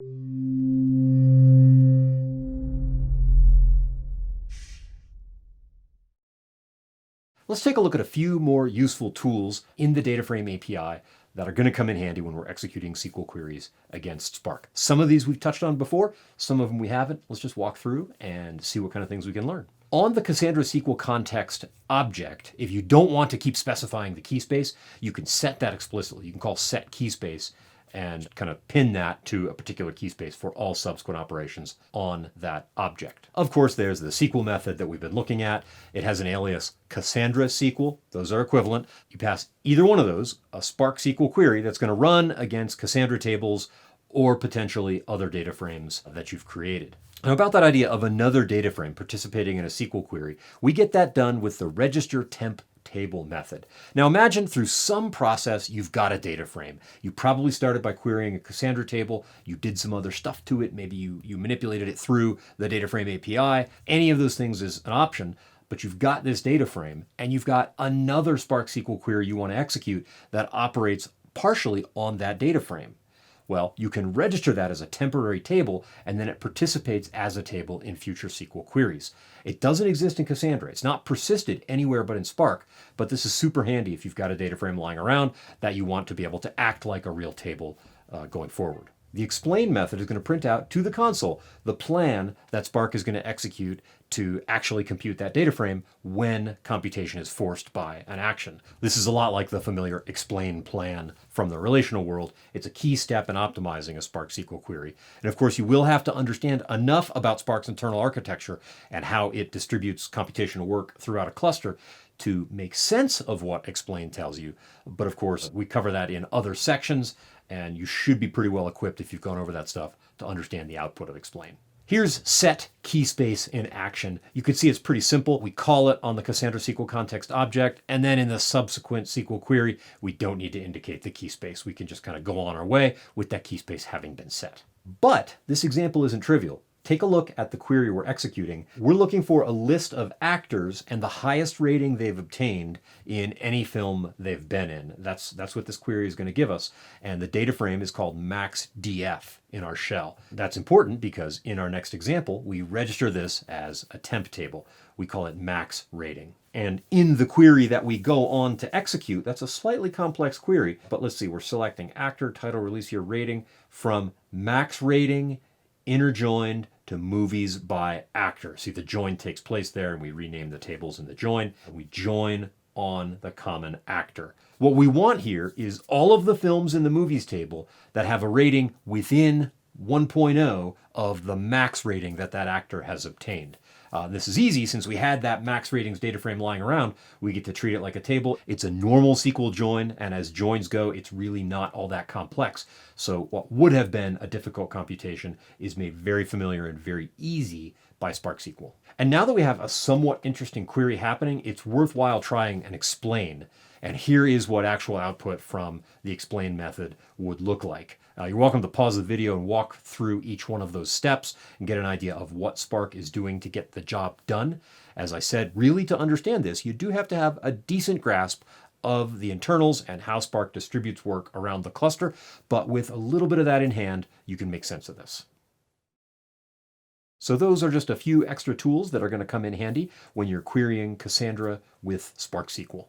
Let's take a look at a few more useful tools in the DataFrame API that are going to come in handy when we're executing SQL queries against Spark. Some of these we've touched on before, some of them we haven't. Let's just walk through and see what kind of things we can learn. On the Cassandra SQL context object, if you don't want to keep specifying the key space, you can set that explicitly. You can call set key space and kind of pin that to a particular key space for all subsequent operations on that object. Of course, there's the SQL method that we've been looking at. It has an alias Cassandra SQL. Those are equivalent. You pass either one of those, a Spark SQL query that's going to run against Cassandra tables or potentially other data frames that you've created. Now, about that idea of another data frame participating in a SQL query, we get that done with the register temp table method. Now imagine through some process you've got a data frame. You probably started by querying a Cassandra table, you did some other stuff to it, maybe you manipulated it through the data frame API. Any of those things is an option, but you've got this data frame and you've got another Spark SQL query you want to execute that operates partially on that data frame. Well, you can register that as a temporary table, and then it participates as a table in future SQL queries. It doesn't exist in Cassandra. It's not persisted anywhere but in Spark, but this is super handy if you've got a data frame lying around that you want to be able to act like a real table going forward. The explain method is going to print out to the console the plan that Spark is going to execute to actually compute that data frame when computation is forced by an action. This is a lot like the familiar explain plan from the relational world. It's a key step in optimizing a Spark SQL query. And of course, you will have to understand enough about Spark's internal architecture and how it distributes computational work throughout a cluster to make sense of what explain tells you. But of course, we cover that in other sections, and you should be pretty well equipped if you've gone over that stuff to understand the output of explain. Here's set key space in action. You can see it's pretty simple. We call it on the Cassandra SQL context object, and then in the subsequent SQL query, we don't need to indicate the key space. We can just kind of go on our way with that key space having been set. But this example isn't trivial. Take a look at the query we're executing. We're looking for a list of actors and the highest rating they've obtained in any film they've been in. That's what this query is going to give us. And the data frame is called maxdf in our shell. That's important because in our next example, we register this as a temp table. We call it max rating. And in the query that we go on to execute, that's a slightly complex query, but let's see, we're selecting actor, title, release year, rating from max rating, inner joined to movies by actor. See, the join takes place there, and we rename the tables in the join, and we join on the common actor. What we want here is all of the films in the movies table that have a rating within 1.0 of the max rating that that actor has obtained. This is easy since we had that max ratings data frame lying around. We get to treat it like a table. It's a normal SQL join, and as joins go, it's really not all that complex. So what would have been a difficult computation is made very familiar and very easy by Spark SQL. And now that we have a somewhat interesting query happening, it's worthwhile trying an explain. And here is what actual output from the explain method would look like. You're welcome to pause the video and walk through each one of those steps and get an idea of what Spark is doing to get the job done. As I said, really to understand this, you do have to have a decent grasp of the internals and how Spark distributes work around the cluster, but with a little bit of that in hand, you can make sense of this. So those are just a few extra tools that are going to come in handy when you're querying Cassandra with Spark SQL.